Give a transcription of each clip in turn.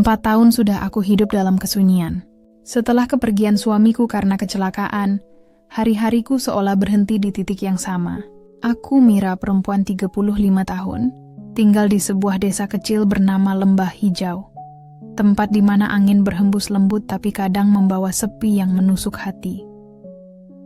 4 tahun sudah aku hidup dalam kesunyian. Setelah kepergian suamiku karena kecelakaan, hari-hariku seolah berhenti di titik yang sama. Aku Mira, perempuan 35 tahun, tinggal di sebuah desa kecil bernama Lembah Hijau. Tempat di mana angin berhembus lembut tapi kadang membawa sepi yang menusuk hati.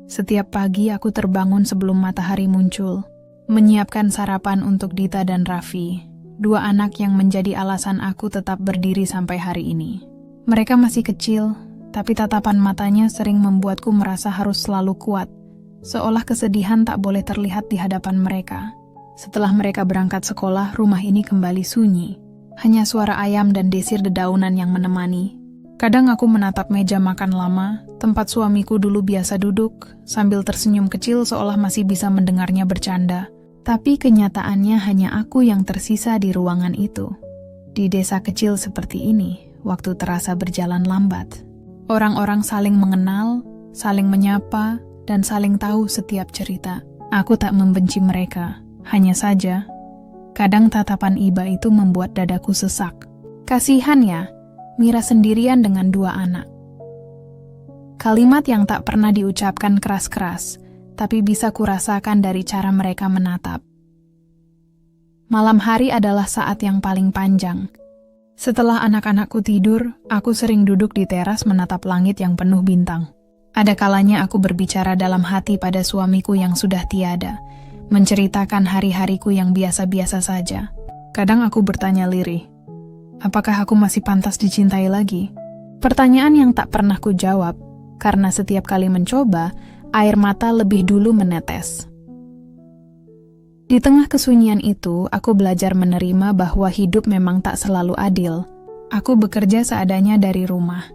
Setiap pagi aku terbangun sebelum matahari muncul, menyiapkan sarapan untuk Dita dan Raffi, 2 anak yang menjadi alasan aku tetap berdiri sampai hari ini. Mereka masih kecil, tapi tatapan matanya sering membuatku merasa harus selalu kuat, seolah kesedihan tak boleh terlihat di hadapan mereka. Setelah mereka berangkat sekolah, rumah ini kembali sunyi. Hanya suara ayam dan desir dedaunan yang menemani. Kadang aku menatap meja makan lama, tempat suamiku dulu biasa duduk, sambil tersenyum kecil seolah masih bisa mendengarnya bercanda. Tapi kenyataannya hanya aku yang tersisa di ruangan itu. Di desa kecil seperti ini, waktu terasa berjalan lambat. Orang-orang saling mengenal, saling menyapa, dan saling tahu setiap cerita. Aku tak membenci mereka, hanya saja, kadang tatapan iba itu membuat dadaku sesak. Kasihan ya, Mira sendirian dengan 2 anak. Kalimat yang tak pernah diucapkan keras-keras, tapi bisa kurasakan dari cara mereka menatap. Malam hari adalah saat yang paling panjang. Setelah anak-anakku tidur, aku sering duduk di teras menatap langit yang penuh bintang. Ada kalanya aku berbicara dalam hati pada suamiku yang sudah tiada, menceritakan hari-hariku yang biasa-biasa saja. Kadang aku bertanya lirih, apakah aku masih pantas dicintai lagi? Pertanyaan yang tak pernah ku jawab, karena setiap kali mencoba, air mata lebih dulu menetes. Di tengah kesunyian itu, aku belajar menerima bahwa hidup memang tak selalu adil. Aku bekerja seadanya dari rumah.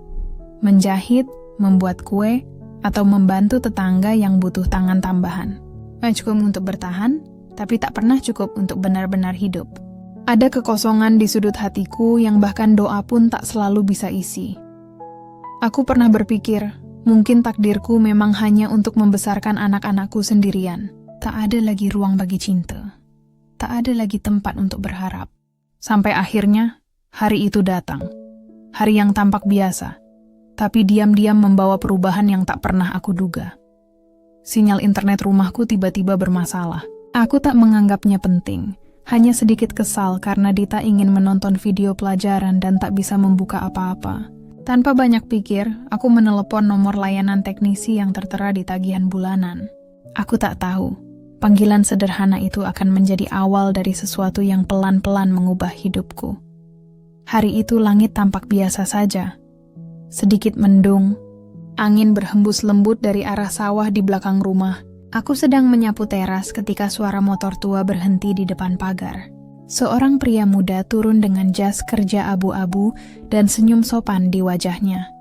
Menjahit, membuat kue, atau membantu tetangga yang butuh tangan tambahan. Cukup untuk bertahan, tapi tak pernah cukup untuk benar-benar hidup. Ada kekosongan di sudut hatiku yang bahkan doa pun tak selalu bisa isi. Aku pernah berpikir, mungkin takdirku memang hanya untuk membesarkan anak-anakku sendirian. Tak ada lagi ruang bagi cinta. Tak ada lagi tempat untuk berharap. Sampai akhirnya, hari itu datang. Hari yang tampak biasa, tapi diam-diam membawa perubahan yang tak pernah aku duga. Sinyal internet rumahku tiba-tiba bermasalah. Aku tak menganggapnya penting. Hanya sedikit kesal karena Dita ingin menonton video pelajaran dan tak bisa membuka apa-apa. Tanpa banyak pikir, aku menelepon nomor layanan teknisi yang tertera di tagihan bulanan. Aku tak tahu, panggilan sederhana itu akan menjadi awal dari sesuatu yang pelan-pelan mengubah hidupku. Hari itu langit tampak biasa saja. Sedikit mendung, angin berhembus lembut dari arah sawah di belakang rumah. Aku sedang menyapu teras ketika suara motor tua berhenti di depan pagar. Seorang pria muda turun dengan jas kerja abu-abu dan senyum sopan di wajahnya.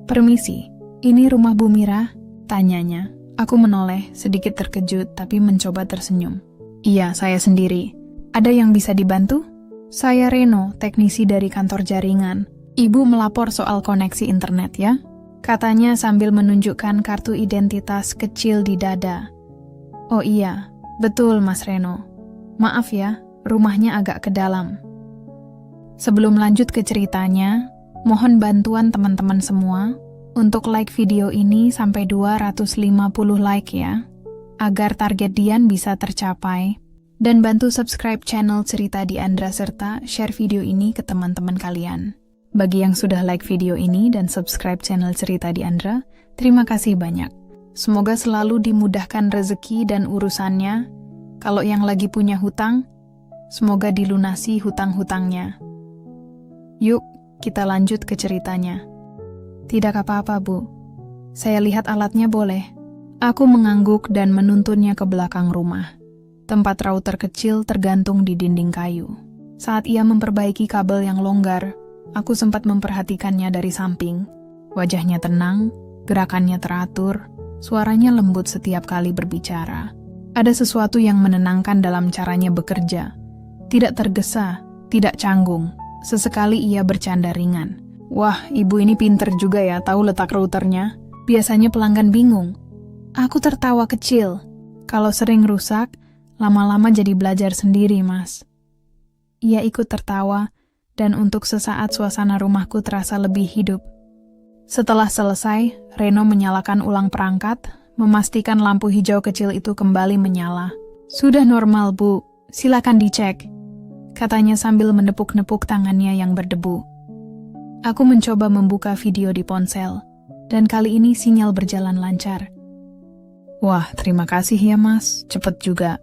"Permisi, ini rumah Bu Mira?" tanyanya. Aku menoleh, sedikit terkejut tapi mencoba tersenyum. "Iya, saya sendiri. Ada yang bisa dibantu?" "Saya Reno, teknisi dari kantor jaringan. Ibu melapor soal koneksi internet ya?" katanya sambil menunjukkan kartu identitas kecil di dada. "Oh iya, betul Mas Reno. Maaf ya, rumahnya agak ke dalam." Sebelum lanjut ke ceritanya, mohon bantuan teman-teman semua untuk like video ini sampai 250 like ya, agar target Dian bisa tercapai, dan bantu subscribe channel Cerita Diandra serta share video ini ke teman-teman kalian. Bagi yang sudah like video ini dan subscribe channel Cerita Diandra, terima kasih banyak. Semoga selalu dimudahkan rezeki dan urusannya. Kalau yang lagi punya hutang, semoga dilunasi hutang-hutangnya. Yuk, kita lanjut ke ceritanya. "Tidak apa-apa, Bu. Saya lihat alatnya boleh." Aku mengangguk dan menuntunnya ke belakang rumah. Tempat router kecil tergantung di dinding kayu. Saat ia memperbaiki kabel yang longgar, aku sempat memperhatikannya dari samping. Wajahnya tenang, gerakannya teratur, suaranya lembut setiap kali berbicara. Ada sesuatu yang menenangkan dalam caranya bekerja. Tidak tergesa, tidak canggung. Sesekali ia bercanda ringan. "Wah, ibu ini pinter juga ya, tahu letak routernya. Biasanya pelanggan bingung." Aku tertawa kecil. Kalau sering rusak, lama-lama jadi belajar sendiri, Mas. Ia ikut tertawa, dan untuk sesaat suasana rumahku terasa lebih hidup. Setelah selesai, Reno menyalakan ulang perangkat, memastikan lampu hijau kecil itu kembali menyala. "Sudah normal, Bu. Silakan dicek," katanya sambil menepuk-nepuk tangannya yang berdebu. Aku mencoba membuka video di ponsel, dan kali ini sinyal berjalan lancar. "Wah, terima kasih ya Mas, cepet juga."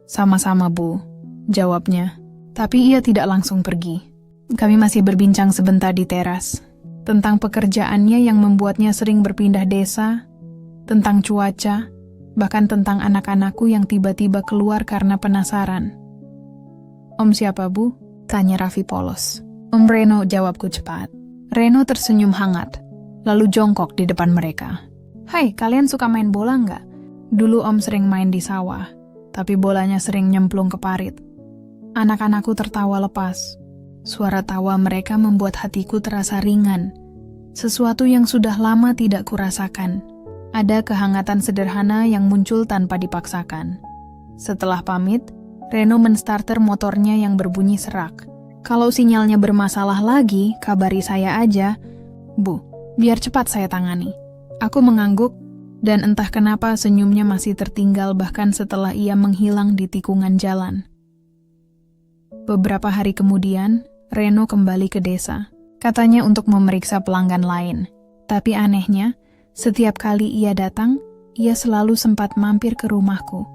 "Sama-sama Bu," jawabnya. Tapi ia tidak langsung pergi. Kami masih berbincang sebentar di teras, tentang pekerjaannya yang membuatnya sering berpindah desa, tentang cuaca, bahkan tentang anak-anakku yang tiba-tiba keluar karena penasaran. "Om siapa, Bu?" tanya Raffi polos. "Om Reno," jawabku cepat. Reno tersenyum hangat, lalu jongkok di depan mereka. "Hai, kalian suka main bola nggak? Dulu Om sering main di sawah, tapi bolanya sering nyemplung ke parit." Anak-anakku tertawa lepas. Suara tawa mereka membuat hatiku terasa ringan. Sesuatu yang sudah lama tidak kurasakan. Ada kehangatan sederhana yang muncul tanpa dipaksakan. Setelah pamit, Reno menstarter motornya yang berbunyi serak. "Kalau sinyalnya bermasalah lagi, kabari saya aja, Bu. Biar cepat saya tangani." Aku mengangguk, dan entah kenapa senyumnya masih tertinggal bahkan setelah ia menghilang di tikungan jalan. Beberapa hari kemudian, Reno kembali ke desa. Katanya untuk memeriksa pelanggan lain. Tapi anehnya, setiap kali ia datang, ia selalu sempat mampir ke rumahku.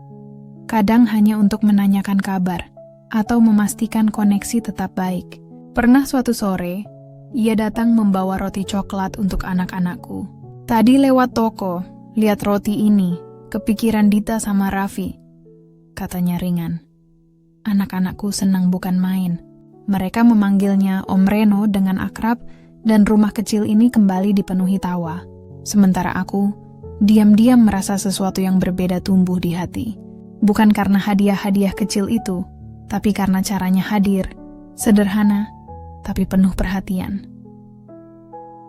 Kadang hanya untuk menanyakan kabar, atau memastikan koneksi tetap baik. Pernah suatu sore, ia datang membawa roti coklat untuk anak-anakku. "Tadi lewat toko, lihat roti ini, kepikiran Dita sama Raffi," katanya ringan. Anak-anakku senang bukan main. Mereka memanggilnya Om Reno dengan akrab, dan rumah kecil ini kembali dipenuhi tawa. Sementara aku, diam-diam merasa sesuatu yang berbeda tumbuh di hati. Bukan karena hadiah-hadiah kecil itu, tapi karena caranya hadir, sederhana, tapi penuh perhatian.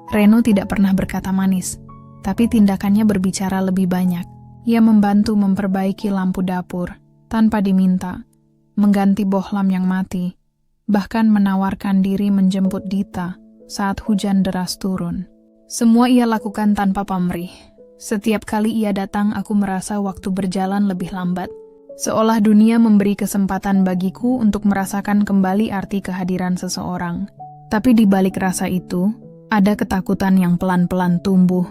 Reno tidak pernah berkata manis, tapi tindakannya berbicara lebih banyak. Ia membantu memperbaiki lampu dapur, tanpa diminta, mengganti bohlam yang mati, bahkan menawarkan diri menjemput Dita saat hujan deras turun. Semua ia lakukan tanpa pamrih. Setiap kali ia datang, aku merasa waktu berjalan lebih lambat. Seolah dunia memberi kesempatan bagiku untuk merasakan kembali arti kehadiran seseorang. Tapi di balik rasa itu, ada ketakutan yang pelan-pelan tumbuh.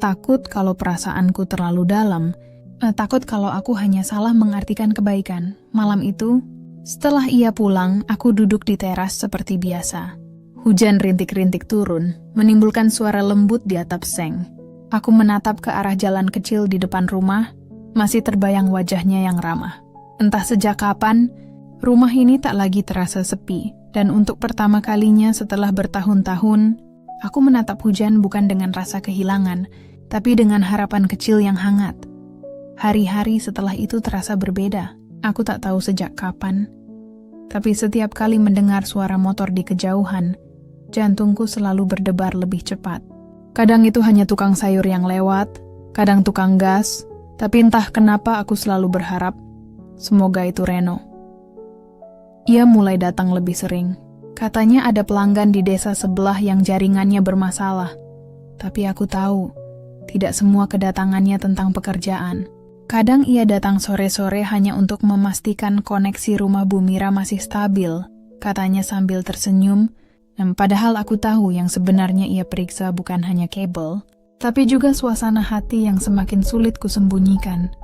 Takut kalau perasaanku terlalu dalam. Takut kalau aku hanya salah mengartikan kebaikan. Malam itu, setelah ia pulang, aku duduk di teras seperti biasa. Hujan rintik-rintik turun, menimbulkan suara lembut di atap seng. Aku menatap ke arah jalan kecil di depan rumah, masih terbayang wajahnya yang ramah. Entah sejak kapan, rumah ini tak lagi terasa sepi, dan untuk pertama kalinya setelah bertahun-tahun, aku menatap hujan bukan dengan rasa kehilangan, tapi dengan harapan kecil yang hangat. Hari-hari setelah itu terasa berbeda. Aku tak tahu sejak kapan, tapi setiap kali mendengar suara motor di kejauhan, jantungku selalu berdebar lebih cepat. Kadang itu hanya tukang sayur yang lewat, kadang tukang gas, tapi entah kenapa aku selalu berharap, semoga itu Reno. Ia mulai datang lebih sering. Katanya ada pelanggan di desa sebelah yang jaringannya bermasalah, tapi aku tahu, tidak semua kedatangannya tentang pekerjaan. Kadang ia datang sore-sore hanya untuk memastikan koneksi rumah Bu Mira masih stabil, katanya sambil tersenyum, dan padahal aku tahu yang sebenarnya ia periksa bukan hanya kabel, tapi juga suasana hati yang semakin sulit kusembunyikan.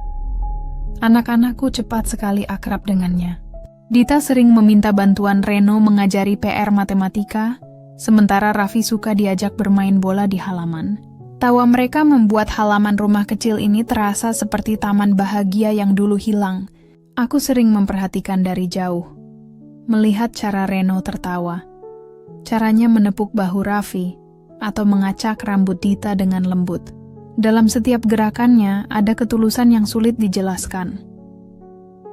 Anak-anakku cepat sekali akrab dengannya. Dita sering meminta bantuan Reno mengajari PR matematika, sementara Raffi suka diajak bermain bola di halaman. Tawa mereka membuat halaman rumah kecil ini terasa seperti taman bahagia yang dulu hilang. Aku sering memperhatikan dari jauh, melihat cara Reno tertawa. Caranya menepuk bahu Raffi, atau mengacak rambut Dita dengan lembut. Dalam setiap gerakannya ada ketulusan yang sulit dijelaskan.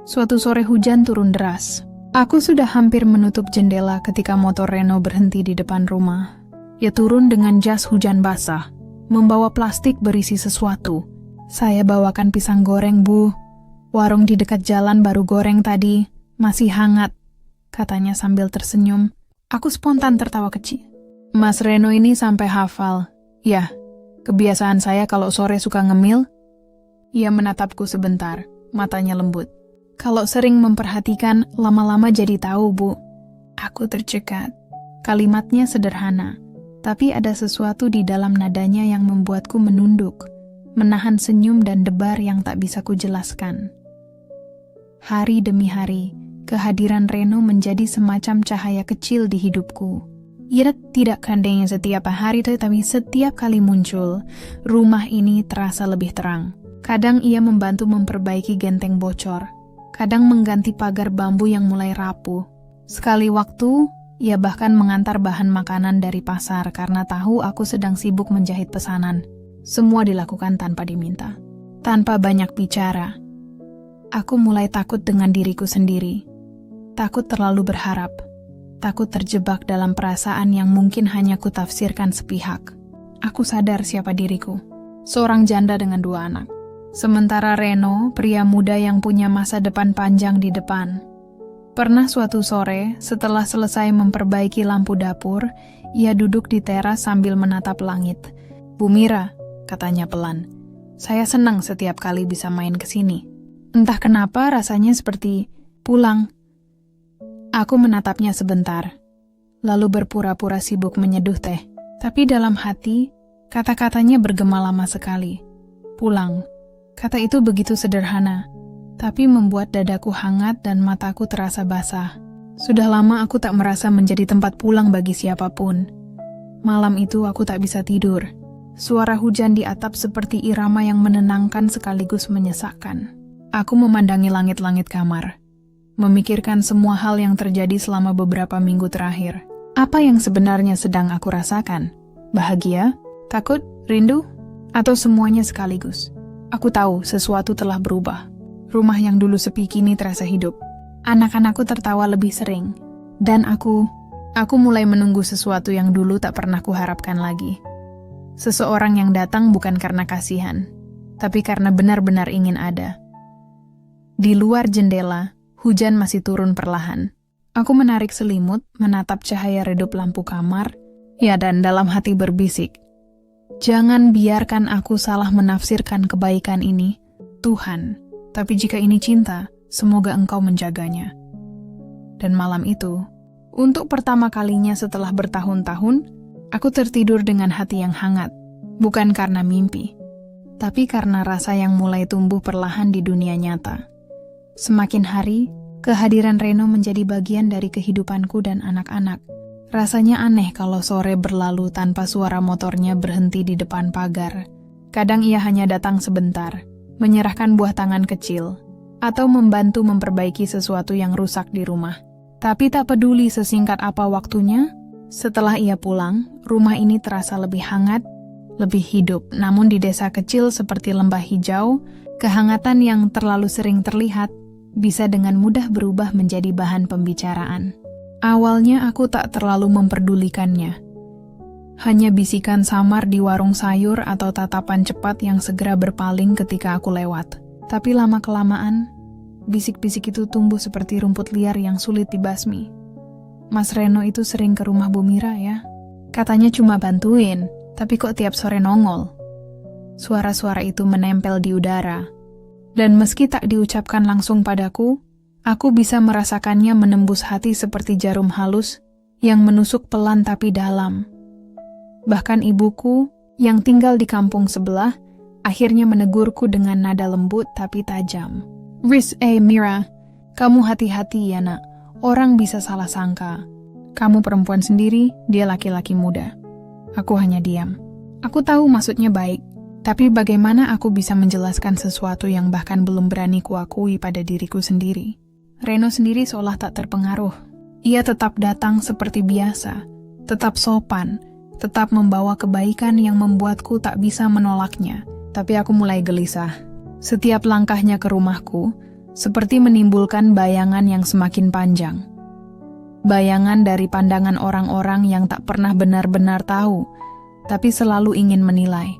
Suatu sore hujan turun deras. Aku sudah hampir menutup jendela ketika motor Reno berhenti di depan rumah. Ia turun dengan jas hujan basah, membawa plastik berisi sesuatu. "Saya bawakan pisang goreng, Bu. Warung di dekat jalan baru goreng tadi, masih hangat," katanya sambil tersenyum. Aku spontan tertawa kecil. Mas Reno ini sampai hafal. Ya, kebiasaan saya kalau sore suka ngemil. Ia menatapku sebentar, matanya lembut. Kalau sering memperhatikan, lama-lama jadi tahu, Bu. Aku tercekat. Kalimatnya sederhana, tapi ada sesuatu di dalam nadanya yang membuatku menunduk, menahan senyum dan debar yang tak bisa kujelaskan. Hari demi hari, kehadiran Reno menjadi semacam cahaya kecil di hidupku. Ia tidak gandengnya setiap hari, tapi setiap kali muncul, rumah ini terasa lebih terang. Kadang ia membantu memperbaiki genteng bocor, kadang mengganti pagar bambu yang mulai rapuh. Sekali waktu, ia bahkan mengantar bahan makanan dari pasar karena tahu aku sedang sibuk menjahit pesanan. Semua dilakukan tanpa diminta, tanpa banyak bicara. Aku mulai takut dengan diriku sendiri. Takut terlalu berharap. Takut terjebak dalam perasaan yang mungkin hanya kutafsirkan sepihak. Aku sadar siapa diriku. Seorang janda dengan 2 anak. Sementara Reno, pria muda yang punya masa depan panjang di depan. Pernah suatu sore, setelah selesai memperbaiki lampu dapur, ia duduk di teras sambil menatap langit. "Bu Mira," katanya pelan, "saya senang setiap kali bisa main ke sini. Entah kenapa rasanya seperti pulang." Aku menatapnya sebentar, lalu berpura-pura sibuk menyeduh teh. Tapi dalam hati, kata-katanya bergema lama sekali. Pulang. Kata itu begitu sederhana, tapi membuat dadaku hangat dan mataku terasa basah. Sudah lama aku tak merasa menjadi tempat pulang bagi siapapun. Malam itu aku tak bisa tidur. Suara hujan di atap seperti irama yang menenangkan sekaligus menyesakkan. Aku memandangi langit-langit kamar, memikirkan semua hal yang terjadi selama beberapa minggu terakhir. Apa yang sebenarnya sedang aku rasakan? Bahagia? Takut? Rindu? Atau semuanya sekaligus? Aku tahu sesuatu telah berubah. Rumah yang dulu sepi kini terasa hidup. Anak-anakku tertawa lebih sering. Dan aku mulai menunggu sesuatu yang dulu tak pernah kuharapkan lagi. Seseorang yang datang bukan karena kasihan, tapi karena benar-benar ingin ada. Di luar jendela, hujan masih turun perlahan. Aku menarik selimut, menatap cahaya redup lampu kamar, dan dalam hati berbisik, "Jangan biarkan aku salah menafsirkan kebaikan ini, Tuhan. Tapi jika ini cinta, semoga Engkau menjaganya." Dan malam itu, untuk pertama kalinya setelah bertahun-tahun, aku tertidur dengan hati yang hangat. Bukan karena mimpi, tapi karena rasa yang mulai tumbuh perlahan di dunia nyata. Semakin hari, kehadiran Reno menjadi bagian dari kehidupanku dan anak-anak. Rasanya aneh kalau sore berlalu tanpa suara motornya berhenti di depan pagar. Kadang ia hanya datang sebentar, menyerahkan buah tangan kecil, atau membantu memperbaiki sesuatu yang rusak di rumah. Tapi tak peduli sesingkat apa waktunya, setelah ia pulang, rumah ini terasa lebih hangat, lebih hidup. Namun di desa kecil seperti lembah hijau, kehangatan yang terlalu sering terlihat bisa dengan mudah berubah menjadi bahan pembicaraan. Awalnya aku tak terlalu memperdulikannya. Hanya bisikan samar di warung sayur atau tatapan cepat yang segera berpaling ketika aku lewat. Tapi lama-kelamaan, bisik-bisik itu tumbuh seperti rumput liar yang sulit dibasmi. "Mas Reno itu sering ke rumah Bu Mira ya? Katanya cuma bantuin, tapi kok tiap sore nongol?" Suara-suara itu menempel di udara. Dan meski tak diucapkan langsung padaku, aku bisa merasakannya menembus hati seperti jarum halus yang menusuk pelan tapi dalam. Bahkan ibuku yang tinggal di kampung sebelah akhirnya menegurku dengan nada lembut tapi tajam. Mira, kamu hati-hati ya nak, orang bisa salah sangka. Kamu perempuan sendiri, dia laki-laki muda." Aku hanya diam. Aku tahu maksudnya baik, tapi bagaimana aku bisa menjelaskan sesuatu yang bahkan belum berani kuakui pada diriku sendiri? Reno sendiri seolah tak terpengaruh. Ia tetap datang seperti biasa, tetap sopan, tetap membawa kebaikan yang membuatku tak bisa menolaknya. Tapi aku mulai gelisah. Setiap langkahnya ke rumahku, seperti menimbulkan bayangan yang semakin panjang. Bayangan dari pandangan orang-orang yang tak pernah benar-benar tahu, tapi selalu ingin menilai.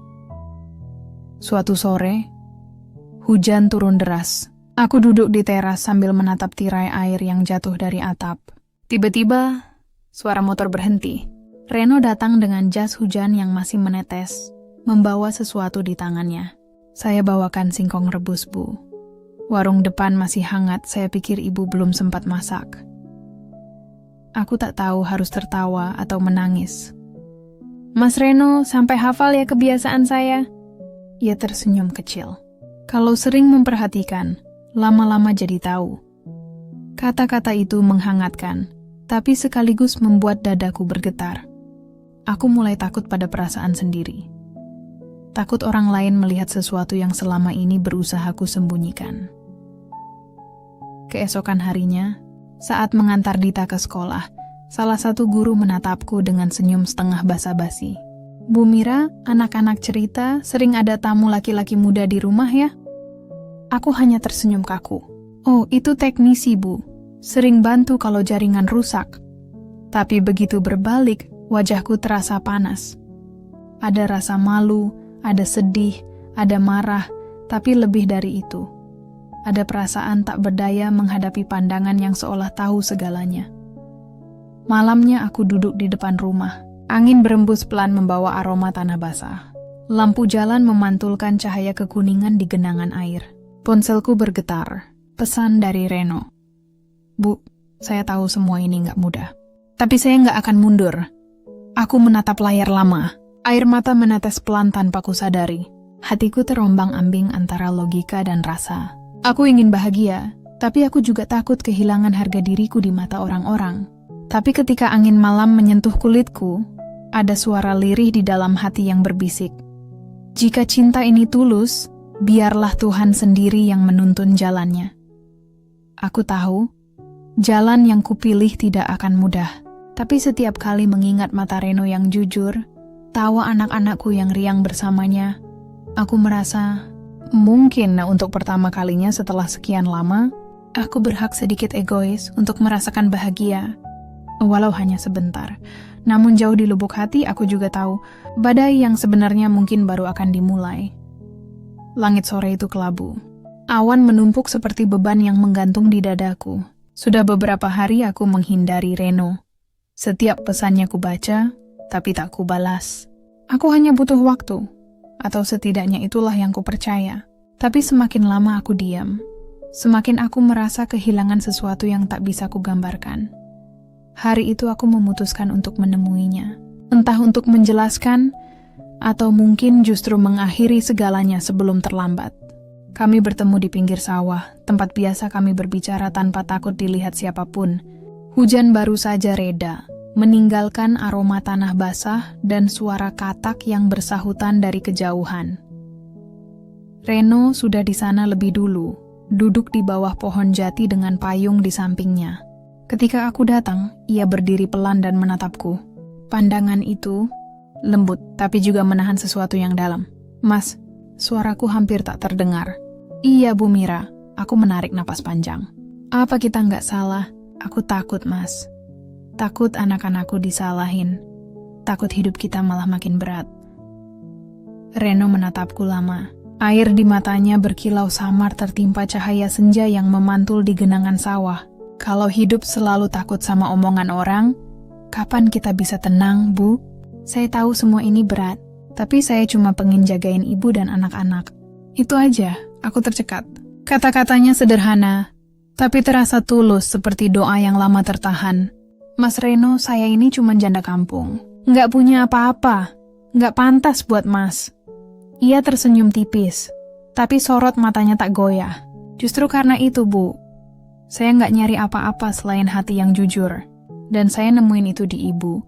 Suatu sore, hujan turun deras. Aku duduk di teras sambil menatap tirai air yang jatuh dari atap. Tiba-tiba, Suara motor berhenti. Reno datang dengan jas hujan yang masih menetes, membawa sesuatu di tangannya. Saya bawakan singkong rebus, Bu. Warung depan masih hangat, saya pikir ibu belum sempat masak. Aku tak tahu harus tertawa atau menangis. Mas Reno, sampai hafal ya kebiasaan saya? Ia tersenyum kecil. Kalau sering memperhatikan, lama-lama jadi tahu. Kata-kata itu menghangatkan, tapi sekaligus membuat dadaku bergetar. Aku mulai takut pada perasaan sendiri. Takut orang lain melihat sesuatu yang selama ini berusaha ku sembunyikan. Keesokan harinya, saat mengantar Dita ke sekolah, salah satu guru menatapku dengan senyum setengah basa-basi. Bu Mira, anak-anak cerita sering ada tamu laki-laki muda di rumah ya? Aku hanya tersenyum kaku. Oh, itu teknisi, Bu. Sering bantu kalau jaringan rusak. Tapi begitu berbalik, wajahku terasa panas. Ada rasa malu, ada sedih, ada marah, tapi lebih dari itu. Ada perasaan tak berdaya menghadapi pandangan yang seolah tahu segalanya. Malamnya aku duduk di depan rumah. Angin berembus pelan membawa aroma tanah basah. Lampu jalan memantulkan cahaya kekuningan di genangan air. Ponselku bergetar. Pesan dari Reno. Bu, saya tahu semua ini nggak mudah. Tapi saya nggak akan mundur. Aku menatap layar lama. Air mata menetes pelan tanpa kusadari. Hatiku terombang-ambing antara logika dan rasa. Aku ingin bahagia, tapi aku juga takut kehilangan harga diriku di mata orang-orang. Tapi ketika angin malam menyentuh kulitku, ada suara lirih di dalam hati yang berbisik. Jika cinta ini tulus, biarlah Tuhan sendiri yang menuntun jalannya. Aku tahu, jalan yang kupilih tidak akan mudah. Tapi setiap kali mengingat mata Reno yang jujur, tawa anak-anakku yang riang bersamanya, aku merasa mungkin untuk pertama kalinya setelah sekian lama, aku berhak sedikit egois untuk merasakan bahagia, walau hanya sebentar. Namun jauh di lubuk hati aku juga tahu, badai yang sebenarnya mungkin baru akan dimulai. Langit sore itu kelabu. Awan menumpuk seperti beban yang menggantung di dadaku. Sudah beberapa hari aku menghindari Reno. Setiap pesannya ku baca, tapi tak ku balas. Aku hanya butuh waktu, atau setidaknya itulah yang ku percaya. Tapi semakin lama aku diam, semakin aku merasa kehilangan sesuatu yang tak bisa ku gambarkan. Hari itu aku memutuskan untuk menemuinya. Entah untuk menjelaskan, atau mungkin justru mengakhiri segalanya sebelum terlambat. Kami bertemu di pinggir sawah, tempat biasa kami berbicara tanpa takut dilihat siapapun. Hujan baru saja reda, meninggalkan aroma tanah basah dan suara katak yang bersahutan dari kejauhan. Reno sudah di sana lebih dulu, duduk di bawah pohon jati dengan payung di sampingnya. Ketika aku datang, ia berdiri pelan dan menatapku. Pandangan itu lembut, tapi juga menahan sesuatu yang dalam. Mas, suaraku hampir tak terdengar. Iya, Bu Mira, aku menarik napas panjang. Apa kita nggak salah? Aku takut, Mas. Takut anak-anakku disalahin. Takut hidup kita malah makin berat. Reno menatapku lama. Air di matanya berkilau samar tertimpa cahaya senja yang memantul di genangan sawah. Kalau hidup selalu takut sama omongan orang, kapan kita bisa tenang, Bu? Saya tahu semua ini berat, tapi saya cuma pengen jagain ibu dan anak-anak. Itu aja, aku tercekat. Kata-katanya sederhana, tapi terasa tulus seperti doa yang lama tertahan. Mas Reno, saya ini cuma janda kampung. Nggak punya apa-apa. Nggak pantas buat Mas. Ia tersenyum tipis, tapi sorot matanya tak goyah. Justru karena itu, Bu. Saya nggak nyari apa-apa selain hati yang jujur. Dan saya nemuin itu di ibu.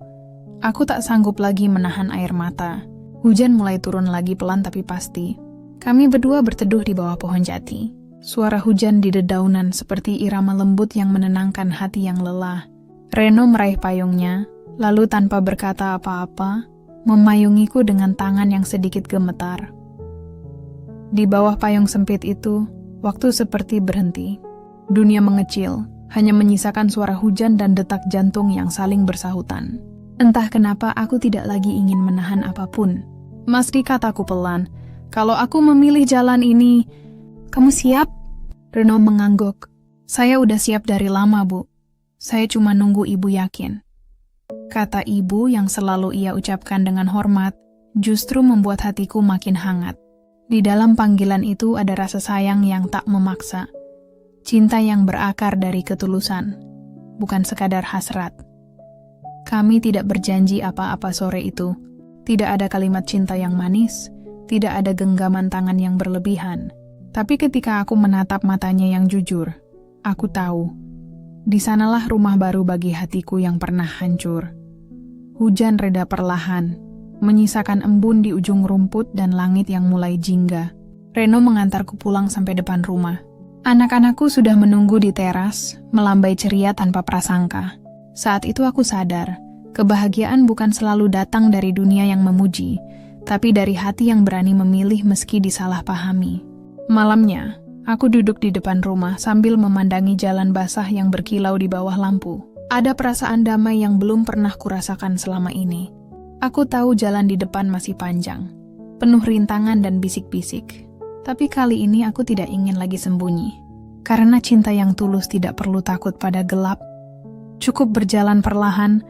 Aku tak sanggup lagi menahan air mata. Hujan mulai turun lagi pelan tapi pasti. Kami berdua berteduh di bawah pohon jati. Suara hujan di dedaunan seperti irama lembut yang menenangkan hati yang lelah. Reno meraih payungnya, lalu tanpa berkata apa-apa, memayungiku dengan tangan yang sedikit gemetar. Di bawah payung sempit itu, waktu seperti berhenti. Dunia mengecil, hanya menyisakan suara hujan dan detak jantung yang saling bersahutan. Entah kenapa aku tidak lagi ingin menahan apapun. Mas, kataku pelan, kalau aku memilih jalan ini, kamu siap? Reno mengangguk. Saya udah siap dari lama, Bu. Saya cuma nunggu ibu yakin. Kata ibu yang selalu ia ucapkan dengan hormat justru membuat hatiku makin hangat. Di dalam panggilan itu ada rasa sayang yang tak memaksa. Cinta yang berakar dari ketulusan, bukan sekadar hasrat. Kami tidak berjanji apa-apa sore itu. Tidak ada kalimat cinta yang manis, tidak ada genggaman tangan yang berlebihan. Tapi ketika aku menatap matanya yang jujur, aku tahu, di sanalah rumah baru bagi hatiku yang pernah hancur. Hujan reda perlahan, menyisakan embun di ujung rumput dan langit yang mulai jingga. Reno mengantarku pulang sampai depan rumah. Anak-anakku sudah menunggu di teras, melambai ceria tanpa prasangka. Saat itu aku sadar, kebahagiaan bukan selalu datang dari dunia yang memuji, tapi dari hati yang berani memilih meski disalahpahami. Malamnya, aku duduk di depan rumah sambil memandangi jalan basah yang berkilau di bawah lampu. Ada perasaan damai yang belum pernah kurasakan selama ini. Aku tahu jalan di depan masih panjang, penuh rintangan dan bisik-bisik. Tapi kali ini aku tidak ingin lagi sembunyi. Karena cinta yang tulus tidak perlu takut pada gelap. Cukup berjalan perlahan,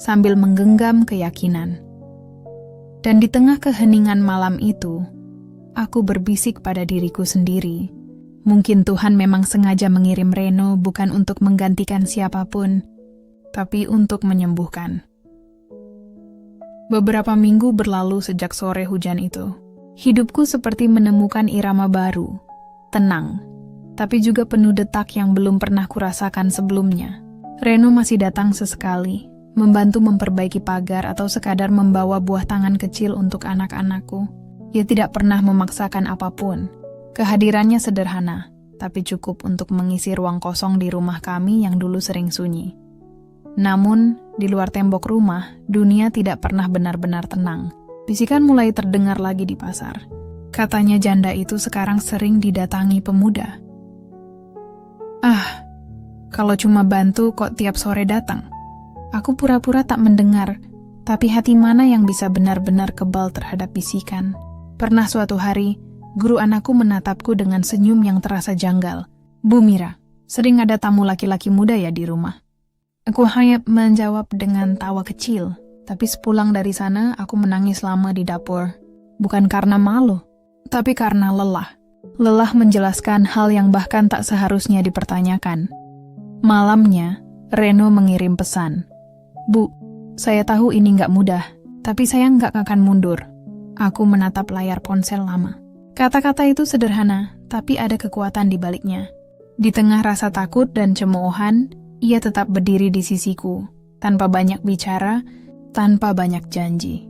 sambil menggenggam keyakinan. Dan di tengah keheningan malam itu, aku berbisik pada diriku sendiri. Mungkin Tuhan memang sengaja mengirim Reno bukan untuk menggantikan siapapun, tapi untuk menyembuhkan. Beberapa minggu berlalu sejak sore hujan itu. Hidupku seperti menemukan irama baru, tenang, tapi juga penuh detak yang belum pernah kurasakan sebelumnya. Reno masih datang sesekali, membantu memperbaiki pagar atau sekadar membawa buah tangan kecil untuk anak-anakku. Ia tidak pernah memaksakan apapun. Kehadirannya sederhana, tapi cukup untuk mengisi ruang kosong di rumah kami yang dulu sering sunyi. Namun, di luar tembok rumah, dunia tidak pernah benar-benar tenang. Bisikan mulai terdengar lagi di pasar. Katanya janda itu sekarang sering didatangi pemuda. Kalau cuma bantu kok tiap sore datang. Aku pura-pura tak mendengar, tapi hati mana yang bisa benar-benar kebal terhadap bisikan. Pernah suatu hari, guru anakku menatapku dengan senyum yang terasa janggal. Bu Mira, sering ada tamu laki-laki muda ya di rumah? Aku hanya menjawab dengan tawa kecil. Tapi sepulang dari sana, aku menangis lama di dapur. Bukan karena malu, tapi karena lelah. Lelah menjelaskan hal yang bahkan tak seharusnya dipertanyakan. Malamnya, Reno mengirim pesan. Bu, saya tahu ini nggak mudah, tapi saya nggak akan mundur. Aku menatap layar ponsel lama. Kata-kata itu sederhana, tapi ada kekuatan di baliknya. Di tengah rasa takut dan cemoohan, ia tetap berdiri di sisiku, tanpa banyak bicara, tanpa banyak janji.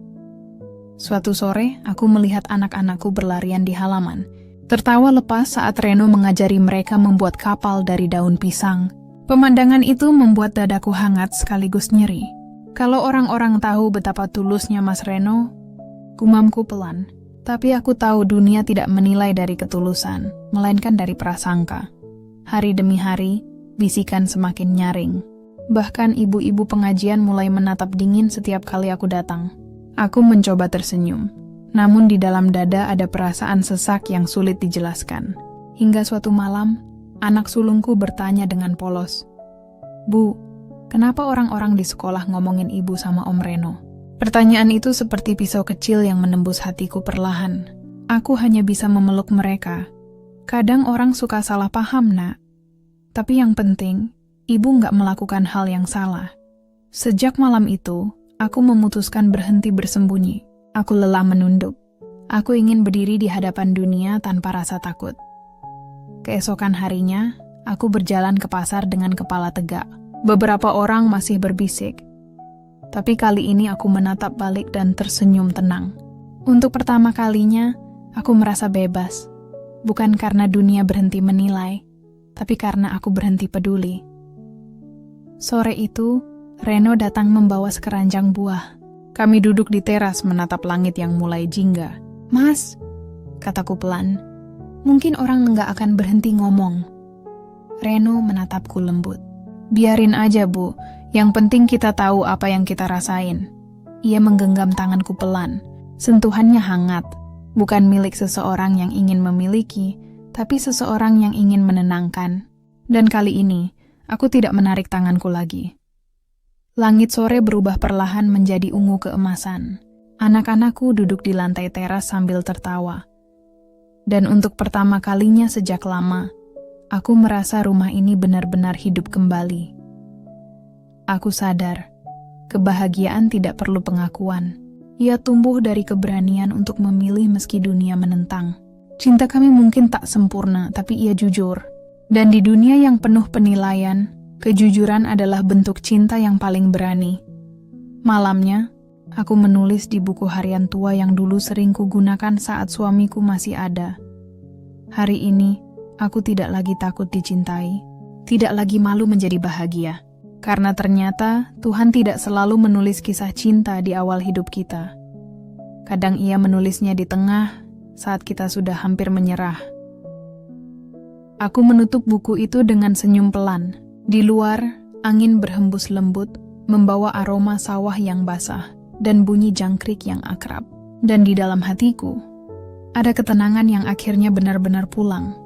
Suatu sore, aku melihat anak-anakku berlarian di halaman. Tertawa lepas saat Reno mengajari mereka membuat kapal dari daun pisang. Pemandangan itu membuat dadaku hangat sekaligus nyeri. Kalau orang-orang tahu betapa tulusnya Mas Reno, gumamku pelan. Tapi aku tahu dunia tidak menilai dari ketulusan, melainkan dari prasangka. Hari demi hari, bisikan semakin nyaring. Bahkan ibu-ibu pengajian mulai menatap dingin setiap kali aku datang. Aku mencoba tersenyum. Namun di dalam dada ada perasaan sesak yang sulit dijelaskan. Hingga suatu malam, anak sulungku bertanya dengan polos. Bu, kenapa orang-orang di sekolah ngomongin ibu sama Om Reno? Pertanyaan itu seperti pisau kecil yang menembus hatiku perlahan. Aku hanya bisa memeluk mereka. Kadang orang suka salah paham, Nak. Tapi yang penting, ibu nggak melakukan hal yang salah. Sejak malam itu, aku memutuskan berhenti bersembunyi. Aku lelah menunduk. Aku ingin berdiri di hadapan dunia tanpa rasa takut. Keesokan harinya, aku berjalan ke pasar dengan kepala tegak. Beberapa orang masih berbisik. Tapi kali ini aku menatap balik dan tersenyum tenang. Untuk pertama kalinya, aku merasa bebas. Bukan karena dunia berhenti menilai, tapi karena aku berhenti peduli. Sore itu, Reno datang membawa sekeranjang buah. Kami duduk di teras menatap langit yang mulai jingga. Mas, kataku pelan, mungkin orang nggak akan berhenti ngomong. Reno menatapku lembut. Biarin aja, Bu. Yang penting kita tahu apa yang kita rasain. Ia menggenggam tanganku pelan. Sentuhannya hangat. Bukan milik seseorang yang ingin memiliki, tapi seseorang yang ingin menenangkan. Dan kali ini, aku tidak menarik tanganku lagi. Langit sore berubah perlahan menjadi ungu keemasan. Anak-anakku duduk di lantai teras sambil tertawa. Dan untuk pertama kalinya sejak lama, aku merasa rumah ini benar-benar hidup kembali. Aku sadar, kebahagiaan tidak perlu pengakuan. Ia tumbuh dari keberanian untuk memilih meski dunia menentang. Cinta kami mungkin tak sempurna, tapi ia jujur. Dan di dunia yang penuh penilaian, kejujuran adalah bentuk cinta yang paling berani. Malamnya, aku menulis di buku harian tua yang dulu sering kugunakan saat suamiku masih ada. Hari ini, aku tidak lagi takut dicintai, tidak lagi malu menjadi bahagia. Karena ternyata Tuhan tidak selalu menulis kisah cinta di awal hidup kita. Kadang Ia menulisnya di tengah saat kita sudah hampir menyerah. Aku menutup buku itu dengan senyum pelan. Di luar, angin berhembus lembut, membawa aroma sawah yang basah dan bunyi jangkrik yang akrab. Dan di dalam hatiku, ada ketenangan yang akhirnya benar-benar pulang.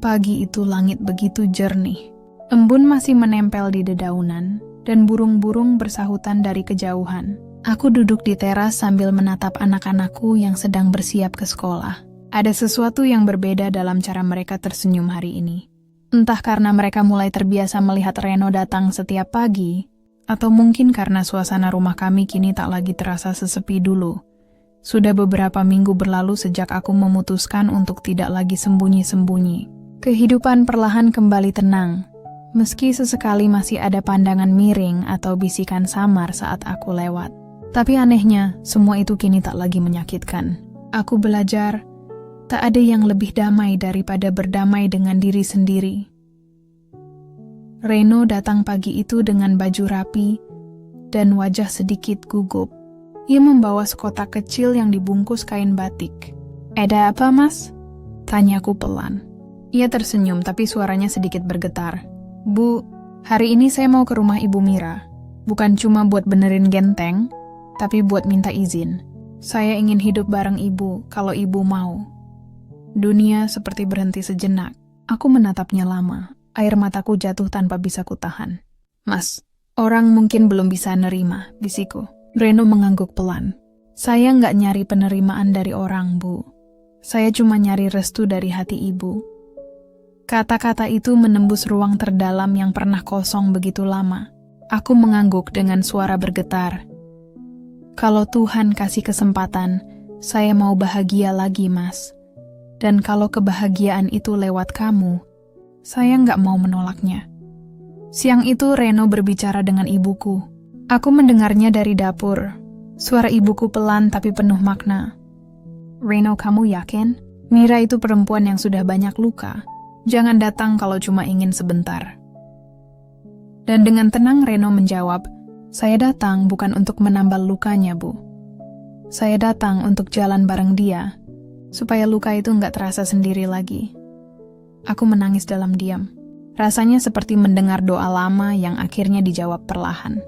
Pagi itu langit begitu jernih. Embun masih menempel di dedaunan, dan burung-burung bersahutan dari kejauhan. Aku duduk di teras sambil menatap anak-anakku yang sedang bersiap ke sekolah. Ada sesuatu yang berbeda dalam cara mereka tersenyum hari ini. Entah karena mereka mulai terbiasa melihat Reno datang setiap pagi, atau mungkin karena suasana rumah kami kini tak lagi terasa sesepi dulu. Sudah beberapa minggu berlalu sejak aku memutuskan untuk tidak lagi sembunyi-sembunyi. Kehidupan perlahan kembali tenang. Meski sesekali masih ada pandangan miring atau bisikan samar saat aku lewat. Tapi anehnya, semua itu kini tak lagi menyakitkan. Aku belajar, tak ada yang lebih damai daripada berdamai dengan diri sendiri. Reno datang pagi itu dengan baju rapi dan wajah sedikit gugup. Ia membawa sekotak kecil yang dibungkus kain batik. "Ada apa, Mas?" tanyaku pelan. Ia tersenyum tapi suaranya sedikit bergetar. "Bu, hari ini saya mau ke rumah Ibu Mira. Bukan cuma buat benerin genteng, tapi buat minta izin. Saya ingin hidup bareng Ibu kalau Ibu mau." Dunia seperti berhenti sejenak. Aku menatapnya lama. Air mataku jatuh tanpa bisa kutahan. "Mas, orang mungkin belum bisa nerima," bisiku. Reno mengangguk pelan. "Saya nggak nyari penerimaan dari orang, Bu. Saya cuma nyari restu dari hati Ibu." Kata-kata itu menembus ruang terdalam yang pernah kosong begitu lama. Aku mengangguk dengan suara bergetar. "Kalau Tuhan kasih kesempatan, saya mau bahagia lagi, Mas. Dan kalau kebahagiaan itu lewat kamu, saya nggak mau menolaknya." Siang itu Reno berbicara dengan ibuku. Aku mendengarnya dari dapur. Suara ibuku pelan tapi penuh makna. "Reno, kamu yakin? Mira itu perempuan yang sudah banyak luka. Jangan datang kalau cuma ingin sebentar." Dan dengan tenang Reno menjawab, "Saya datang bukan untuk menambal lukanya, Bu. Saya datang untuk jalan bareng dia, supaya luka itu nggak terasa sendiri lagi." Aku menangis dalam diam. Rasanya seperti mendengar doa lama yang akhirnya dijawab perlahan.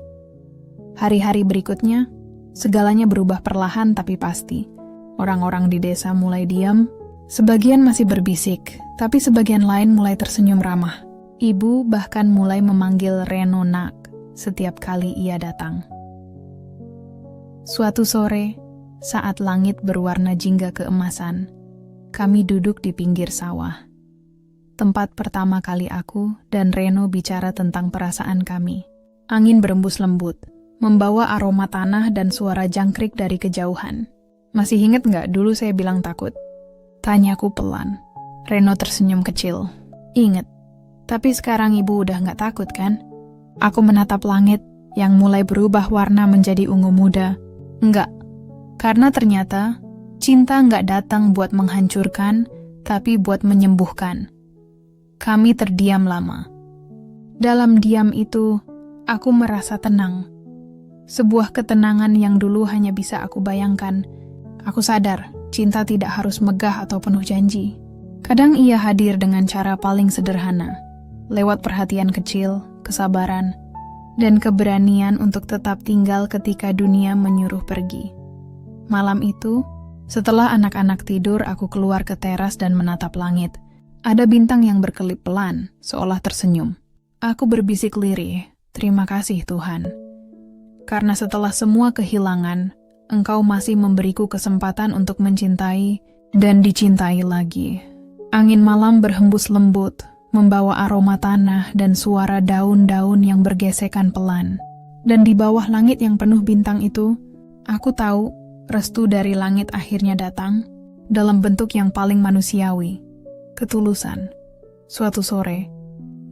Hari-hari berikutnya, segalanya berubah perlahan tapi pasti. Orang-orang di desa mulai diam, sebagian masih berbisik, tapi sebagian lain mulai tersenyum ramah. Ibu bahkan mulai memanggil Reno Nak setiap kali ia datang. Suatu sore, saat langit berwarna jingga keemasan, kami duduk di pinggir sawah. Tempat pertama kali aku dan Reno bicara tentang perasaan kami. Angin berembus lembut, membawa aroma tanah dan suara jangkrik dari kejauhan. "Masih ingat nggak dulu saya bilang takut?" tanyaku pelan. Reno tersenyum kecil. "Ingat, tapi sekarang Ibu udah nggak takut kan?" Aku menatap langit yang mulai berubah warna menjadi ungu muda. "Enggak, karena ternyata cinta nggak datang buat menghancurkan, tapi buat menyembuhkan." Kami terdiam lama. Dalam diam itu, aku merasa tenang. Sebuah ketenangan yang dulu hanya bisa aku bayangkan. Aku sadar, cinta tidak harus megah atau penuh janji. Kadang ia hadir dengan cara paling sederhana, lewat perhatian kecil, kesabaran, dan keberanian untuk tetap tinggal ketika dunia menyuruh pergi. Malam itu, setelah anak-anak tidur, aku keluar ke teras dan menatap langit. Ada bintang yang berkelip pelan, seolah tersenyum. Aku berbisik lirih, Terima kasih Tuhan. Karena setelah semua kehilangan, Engkau masih memberiku kesempatan untuk mencintai dan dicintai lagi. Angin malam berhembus lembut, membawa aroma tanah dan suara daun-daun yang bergesekan pelan. Dan di bawah langit yang penuh bintang itu, aku tahu restu dari langit akhirnya datang dalam bentuk yang paling manusiawi, ketulusan. Suatu sore,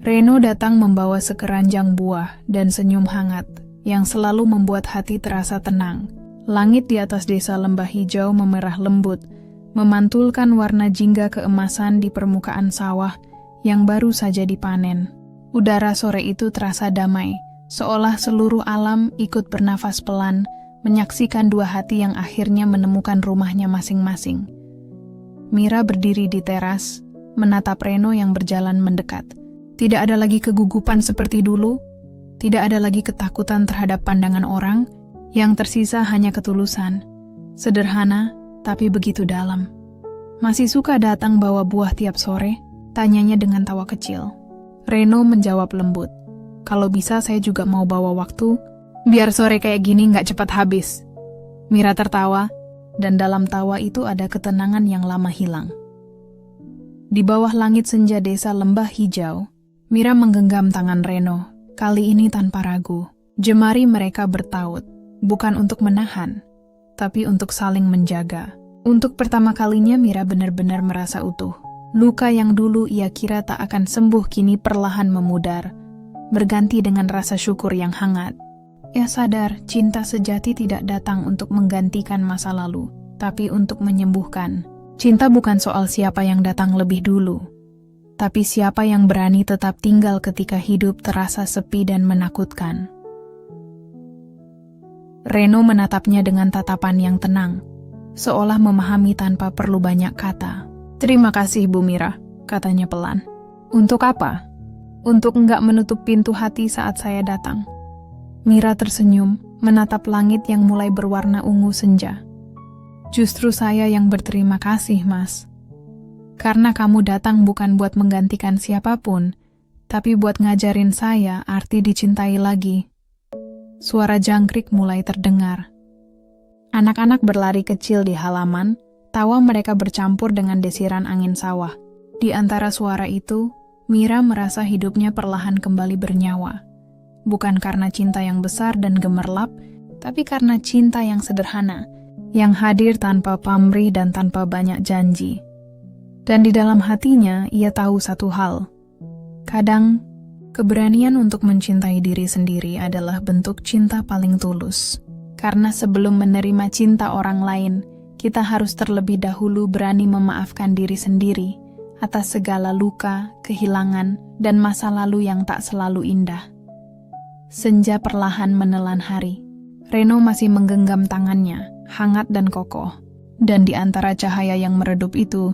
Reno datang membawa sekeranjang buah dan senyum hangat yang selalu membuat hati terasa tenang. Langit di atas desa lembah hijau memerah lembut, memantulkan warna jingga keemasan di permukaan sawah yang baru saja dipanen. Udara sore itu terasa damai, seolah seluruh alam ikut bernafas pelan, menyaksikan dua hati yang akhirnya menemukan rumahnya masing-masing. Mira berdiri di teras, menatap Reno yang berjalan mendekat. Tidak ada lagi kegugupan seperti dulu, tidak ada lagi ketakutan terhadap pandangan orang, yang tersisa hanya ketulusan. Sederhana, tapi begitu dalam. Masih suka datang bawa buah tiap sore? Tanyanya dengan tawa kecil. Reno menjawab lembut. Kalau bisa saya juga mau bawa waktu, biar sore kayak gini nggak cepat habis. Mira tertawa, dan dalam tawa itu ada ketenangan yang lama hilang. Di bawah langit senja desa lembah hijau, Mira menggenggam tangan Reno, kali ini tanpa ragu. Jemari mereka bertaut, bukan untuk menahan, tapi untuk saling menjaga. Untuk pertama kalinya Mira benar-benar merasa utuh. Luka yang dulu ia kira tak akan sembuh kini perlahan memudar, berganti dengan rasa syukur yang hangat. Ia sadar cinta sejati tidak datang untuk menggantikan masa lalu, tapi untuk menyembuhkan. Cinta bukan soal siapa yang datang lebih dulu, tapi siapa yang berani tetap tinggal ketika hidup terasa sepi dan menakutkan. Reno menatapnya dengan tatapan yang tenang, seolah memahami tanpa perlu banyak kata. Terima kasih Bu Mira, katanya pelan. Untuk apa? Untuk enggak menutup pintu hati saat saya datang. Mira tersenyum, menatap langit yang mulai berwarna ungu senja. Justru saya yang berterima kasih, Mas. Karena kamu datang bukan buat menggantikan siapapun, tapi buat ngajarin saya arti dicintai lagi. Suara jangkrik mulai terdengar. Anak-anak berlari kecil di halaman, tawa mereka bercampur dengan desiran angin sawah. Di antara suara itu, Mira merasa hidupnya perlahan kembali bernyawa. Bukan karena cinta yang besar dan gemerlap, tapi karena cinta yang sederhana, yang hadir tanpa pamrih dan tanpa banyak janji. Dan di dalam hatinya, ia tahu satu hal. Kadang, keberanian untuk mencintai diri sendiri adalah bentuk cinta paling tulus. Karena sebelum menerima cinta orang lain, kita harus terlebih dahulu berani memaafkan diri sendiri atas segala luka, kehilangan, dan masa lalu yang tak selalu indah. Senja perlahan menelan hari. Reno masih menggenggam tangannya, hangat dan kokoh. Dan di antara cahaya yang meredup itu,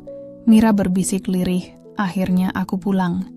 Mira berbisik lirih, akhirnya aku pulang.